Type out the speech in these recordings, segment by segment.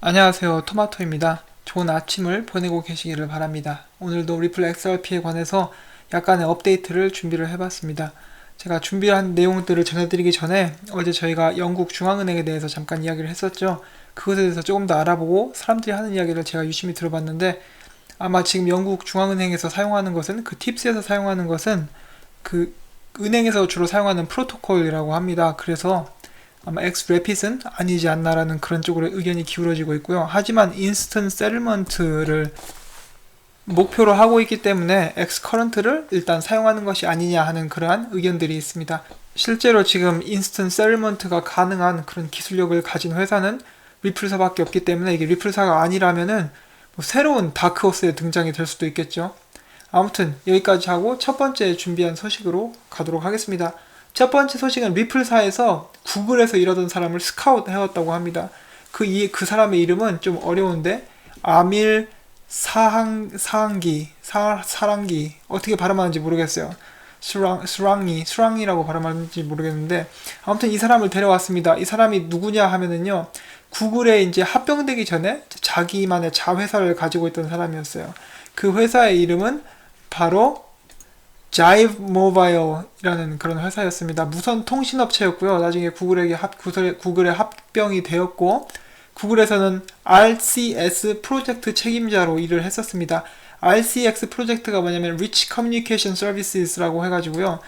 안녕하세요. 토마토입니다. 좋은 아침을 보내고 계시기를 바랍니다. 오늘도 리플 XRP에 관해서 약간의 업데이트를 준비를 해봤습니다. 제가 준비한 내용들을 전해드리기 전에 어제 저희가 영국 중앙은행에 대해서 잠깐 이야기를 했었죠. 그것에 대해서 조금 더 알아보고 사람들이 하는 이야기를 제가 유심히 들어봤는데, 아마 지금 영국 중앙은행에서 사용하는 것은, 그 팁스에서 사용하는 것은 그 은행에서 주로 사용하는 프로토콜이라고 합니다. 그래서 아마 엑스래핏은 아니지 않나라는 그런 쪽으로 의견이 기울어지고 있고요. 하지만 인스턴트 세틀먼트를 목표로 하고 있기 때문에 엑스커런트를 일단 사용하는 것이 아니냐 하는 그러한 의견들이 있습니다. 실제로 지금 인스턴트 세틀먼트가 가능한 그런 기술력을 가진 회사는 리플사밖에 없기 때문에, 이게 리플사가 아니라면은 뭐 새로운 다크호스의 등장이 될 수도 있겠죠. 아무튼 여기까지 하고 첫 번째 준비한 소식으로 가도록 하겠습니다. 첫 번째 소식은 리플사에서 구글에서 일하던 사람을 스카우트 해왔다고 합니다. 그 사람의 이름은 좀 어려운데, 아밀 사랑기, 어떻게 발음하는지 모르겠어요. 수랑이라고 발음하는지 모르겠는데, 아무튼 이 사람을 데려왔습니다. 이 사람이 누구냐 하면은요, 구글에 이제 합병되기 전에 자기만의 자회사를 가지고 있던 사람이었어요. 그 회사의 이름은 바로 자이브 모바일이라는 그런 회사였습니다. 무선 통신업체였고요. 나중에 구글에 합병이 되었고, 구글에서는 RCS 프로젝트 책임자로 일을 했었습니다. RCS 프로젝트가 뭐냐면 Rich Communication Services라고 해가지고요,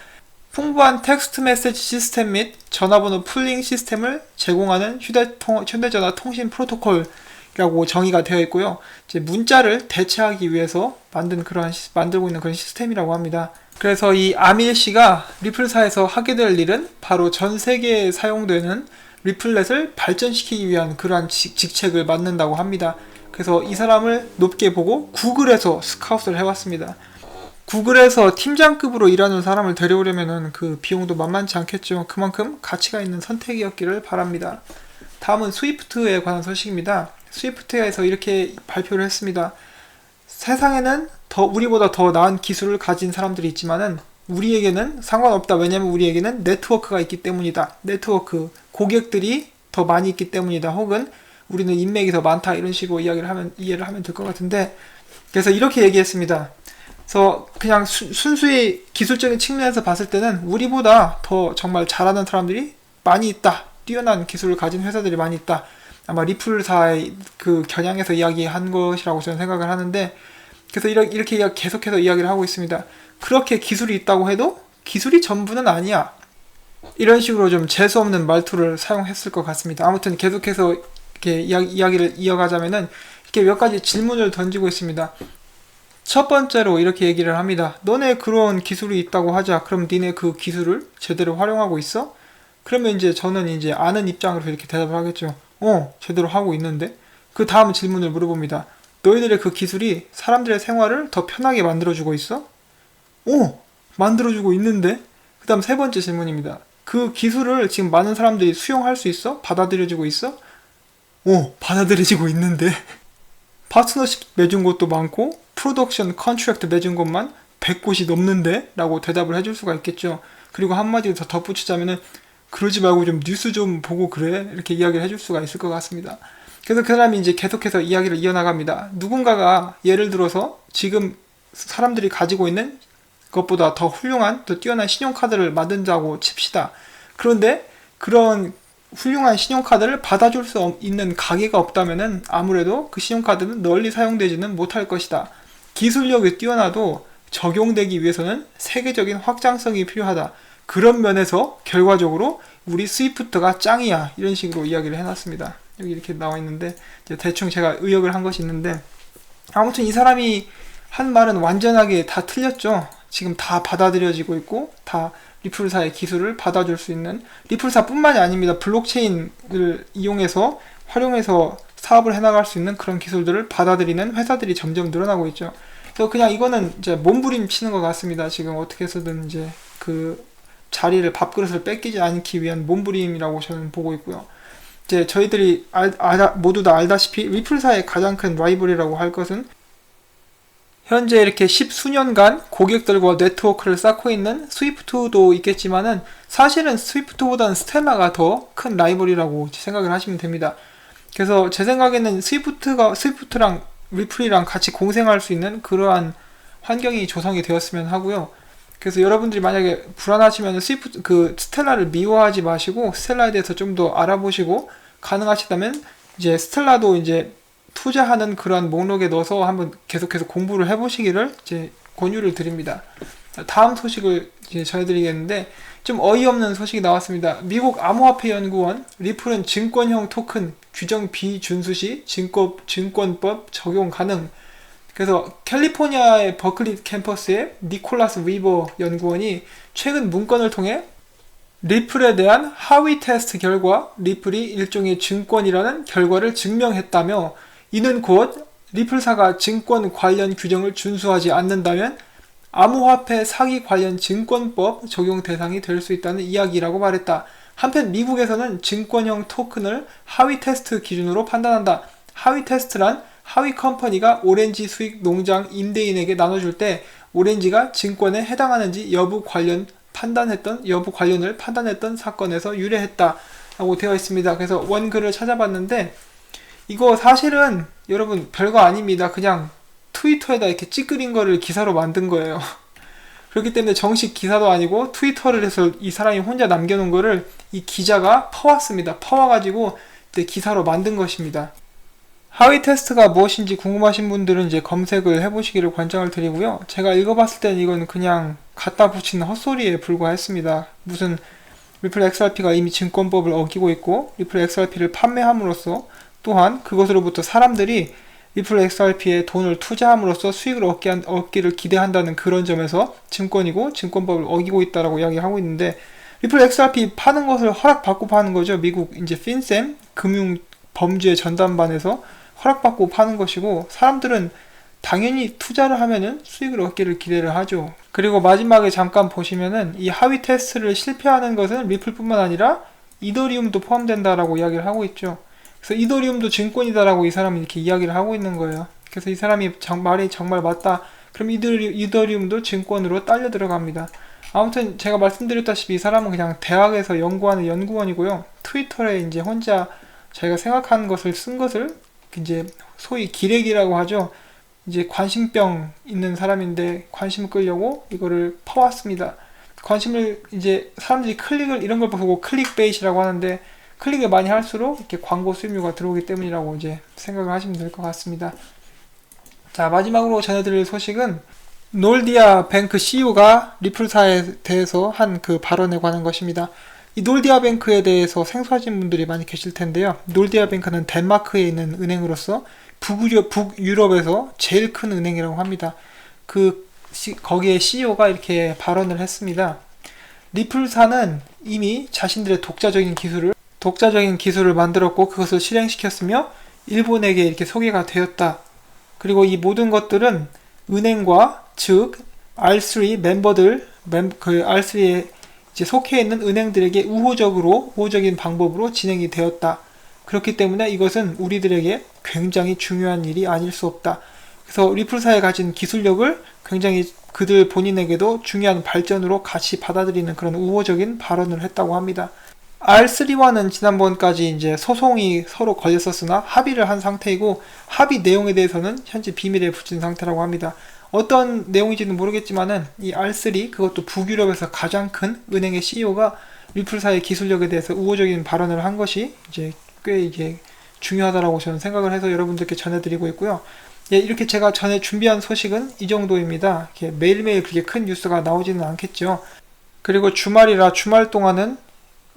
풍부한 텍스트 메시지 시스템 및 전화번호 풀링 시스템을 제공하는 휴대전화 통신 프로토콜이라고 정의가 되어 있고요. 이제 문자를 대체하기 위해서 만들고 있는 그런 시스템이라고 합니다. 그래서 이 아밀 씨가 리플사에서 하게 될 일은 바로 전 세계에 사용되는 리플렛을 발전시키기 위한 그러한 직책을 맡는다고 합니다. 그래서 이 사람을 높게 보고 구글에서 스카우트를 해왔습니다. 구글에서 팀장급으로 일하는 사람을 데려오려면 그 비용도 만만치 않겠죠. 그만큼 가치가 있는 선택이었기를 바랍니다. 다음은 스위프트에 관한 소식입니다. 스위프트에서 이렇게 발표를 했습니다. 세상에는 우리보다 더 나은 기술을 가진 사람들이 있지만은 우리에게는 상관없다. 왜냐면 우리에게는 네트워크가 있기 때문이다. 네트워크, 고객들이 더 많이 있기 때문이다. 혹은 우리는 인맥이 더 많다. 이런 식으로 이해를 하면 될 것 같은데, 그래서 이렇게 얘기했습니다. 그래서 그냥 순수히 기술적인 측면에서 봤을 때는 우리보다 더 정말 잘하는 사람들이 많이 있다. 뛰어난 기술을 가진 회사들이 많이 있다. 아마 리플사의 그 겨냥해서 이야기한 것이라고 저는 생각을 하는데, 그래서 이렇게 계속해서 이야기를 하고 있습니다. 그렇게 기술이 있다고 해도 기술이 전부는 아니야. 이런 식으로 좀 재수없는 말투를 사용했을 것 같습니다. 아무튼 계속해서 이렇게 이야기를 이어가자면은 이렇게 몇 가지 질문을 던지고 있습니다. 첫 번째로 이렇게 얘기를 합니다. 너네 그런 기술이 있다고 하자. 그럼 니네 그 기술을 제대로 활용하고 있어? 그러면 이제 저는 이제 아는 입장으로 이렇게 대답을 하겠죠. 제대로 하고 있는데? 그 다음 질문을 물어봅니다. 너희들의 그 기술이 사람들의 생활을 더 편하게 만들어주고 있어? 만들어주고 있는데? 그 다음 세 번째 질문입니다. 그 기술을 지금 많은 사람들이 수용할 수 있어? 받아들여지고 있어? 받아들여지고 있는데? 파트너십 맺은 곳도 많고 프로덕션 컨트랙트 맺은 곳만 100곳이 넘는데? 라고 대답을 해줄 수가 있겠죠. 그리고 한마디 더 덧붙이자면은, 그러지 말고 좀 뉴스 좀 보고 그래? 이렇게 이야기를 해줄 수가 있을 것 같습니다. 그래서 그 사람이 이제 계속해서 이야기를 이어나갑니다. 누군가가 예를 들어서 지금 사람들이 가지고 있는 것보다 더 훌륭한, 더 뛰어난 신용카드를 만든다고 칩시다. 그런데 그런 훌륭한 신용카드를 받아줄 수 있는 가게가 없다면은 아무래도 그 신용카드는 널리 사용되지는 못할 것이다. 기술력이 뛰어나도 적용되기 위해서는 세계적인 확장성이 필요하다. 그런 면에서 결과적으로 우리 스위프트가 짱이야. 이런 식으로 이야기를 해놨습니다. 여기 이렇게 나와 있는데, 이제 대충 제가 의역을 한 것이 있는데, 아무튼 이 사람이 한 말은 완전하게 다 틀렸죠. 지금 다 받아들여지고 있고, 다 리플사의 기술을 받아줄 수 있는, 리플사뿐만이 아닙니다. 블록체인을 활용해서 사업을 해나갈 수 있는 그런 기술들을 받아들이는 회사들이 점점 늘어나고 있죠. 그래서 그냥 이거는 이제 몸부림치는 것 같습니다. 지금 어떻게 해서든 이제 그 자리를, 밥그릇을 뺏기지 않기 위한 몸부림이라고 저는 보고 있고요. 이제 저희들이 모두 다 알다시피 리플사의 가장 큰 라이벌이라고 할 것은 현재 이렇게 10수년간 고객들과 네트워크를 쌓고 있는 스위프트도 있겠지만은, 사실은 스위프트보다는 스텔라가 더 큰 라이벌이라고 생각을 하시면 됩니다. 그래서 제 생각에는 스위프트랑 리플이랑 같이 공생할 수 있는 그러한 환경이 조성이 되었으면 하고요. 그래서 여러분들이 만약에 불안하시면 스텔라를 미워하지 마시고 스텔라에 대해서 좀 더 알아보시고 가능하시다면 이제 스텔라도 이제 투자하는 그런 목록에 넣어서 한번 계속해서 공부를 해보시기를 이제 권유를 드립니다. 다음 소식을 이제 전해드리겠는데 좀 어이없는 소식이 나왔습니다. 미국 암호화폐 연구원 리플은 증권형 토큰 규정 비준수 시 증권법 적용 가능. 그래서 캘리포니아의 버클리 캠퍼스의 니콜라스 위버 연구원이 최근 문건을 통해 리플에 대한 하위 테스트 결과 리플이 일종의 증권이라는 결과를 증명했다며, 이는 곧 리플사가 증권 관련 규정을 준수하지 않는다면 암호화폐 사기 관련 증권법 적용 대상이 될 수 있다는 이야기라고 말했다. 한편 미국에서는 증권형 토큰을 하위 테스트 기준으로 판단한다. 하위 테스트란 하위 컴퍼니가 오렌지 수익 농장 임대인에게 나눠줄 때 오렌지가 증권에 해당하는지 여부 관련을 판단했던 사건에서 유래했다라고 되어 있습니다. 그래서 원글을 찾아봤는데 이거 사실은 여러분 별거 아닙니다. 그냥 트위터에다 이렇게 찌끄린 거를 기사로 만든 거예요. 그렇기 때문에 정식 기사도 아니고 트위터를 해서 이 사람이 혼자 남겨놓은 거를 이 기자가 퍼왔습니다. 퍼와가지고 기사로 만든 것입니다. 하위 테스트가 무엇인지 궁금하신 분들은 이제 검색을 해보시기를 권장을 드리고요. 제가 읽어봤을 때는 이건 그냥 갖다 붙이는 헛소리에 불과했습니다. 무슨 리플 XRP가 이미 증권법을 어기고 있고 리플 XRP를 판매함으로써 또한 그것으로부터 사람들이 리플 XRP에 돈을 투자함으로써 수익을 얻기를 기대한다는 그런 점에서 증권이고 증권법을 어기고 있다라고 이야기하고 있는데, 리플 XRP 파는 것을 허락받고 파는 거죠. 미국 이제 핀셈 금융 범죄 전담반에서 허락받고 파는 것이고, 사람들은 당연히 투자를 하면은 수익을 얻기를 기대를 하죠. 그리고 마지막에 잠깐 보시면은 이 하위 테스트를 실패하는 것은 리플뿐만 아니라 이더리움도 포함된다라고 이야기를 하고 있죠. 그래서 이더리움도 증권이다라고 이 사람이 이렇게 이야기를 하고 있는 거예요. 그래서 이 사람이 말이 정말 맞다. 그럼 이더리움도 증권으로 딸려 들어갑니다. 아무튼 제가 말씀드렸다시피 이 사람은 그냥 대학에서 연구하는 연구원이고요. 트위터에 이제 혼자 자기가 생각하는 것을 쓴 것을 이제 소위 기레기라고 하죠. 이제 관심병 있는 사람인데 관심을 끌려고 이거를 퍼왔습니다. 관심을 이제 사람들이 클릭을 이런 걸 보고 클릭베이트라고 하는데, 클릭을 많이 할수록 이렇게 광고 수익료가 들어오기 때문이라고 이제 생각을 하시면 될 것 같습니다. 자, 마지막으로 전해드릴 소식은 놀디아 뱅크 CEO가 리플사에 대해서 한 그 발언에 관한 것입니다. 이 놀디아 뱅크에 대해서 생소하신 분들이 많이 계실 텐데요. 놀디아 뱅크는 덴마크에 있는 은행으로서 북유럽에서 제일 큰 은행이라고 합니다. 거기에 CEO가 이렇게 발언을 했습니다. 리플사는 이미 자신들의 독자적인 기술을 만들었고 그것을 실행시켰으며 일본에게 이렇게 소개가 되었다. 그리고 이 모든 것들은 은행과 즉 R3 멤버들, R3에 이제 속해 있는 은행들에게 우호적인 방법으로 진행이 되었다. 그렇기 때문에 이것은 우리들에게 굉장히 중요한 일이 아닐 수 없다. 그래서 리플사에 가진 기술력을 굉장히 그들 본인에게도 중요한 발전으로 같이 받아들이는 그런 우호적인 발언을 했다고 합니다. R3와는 지난번까지 이제 소송이 서로 걸렸었으나 합의를 한 상태이고, 합의 내용에 대해서는 현재 비밀에 붙인 상태라고 합니다. 어떤 내용인지는 모르겠지만은 이 R3, 그것도 북유럽에서 가장 큰 은행의 CEO가 리플사의 기술력에 대해서 우호적인 발언을 한 것이 이제 꽤 이게 중요하다라고 저는 생각을 해서 여러분들께 전해드리고 있고요. 예, 이렇게 제가 전에 준비한 소식은 이 정도입니다. 이렇게 매일매일 그렇게 큰 뉴스가 나오지는 않겠죠. 그리고 주말이라 주말 동안은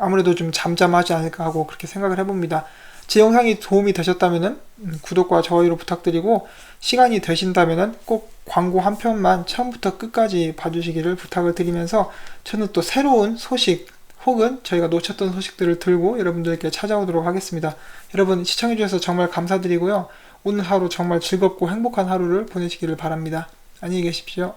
아무래도 좀 잠잠하지 않을까 하고 그렇게 생각을 해봅니다. 제 영상이 도움이 되셨다면 구독과 좋아요를 부탁드리고, 시간이 되신다면 꼭 광고 한 편만 처음부터 끝까지 봐주시기를 부탁을 드리면서, 저는 또 새로운 소식 혹은 저희가 놓쳤던 소식들을 들고 여러분들께 찾아오도록 하겠습니다. 여러분 시청해주셔서 정말 감사드리고요. 오늘 하루 정말 즐겁고 행복한 하루를 보내시기를 바랍니다. 안녕히 계십시오.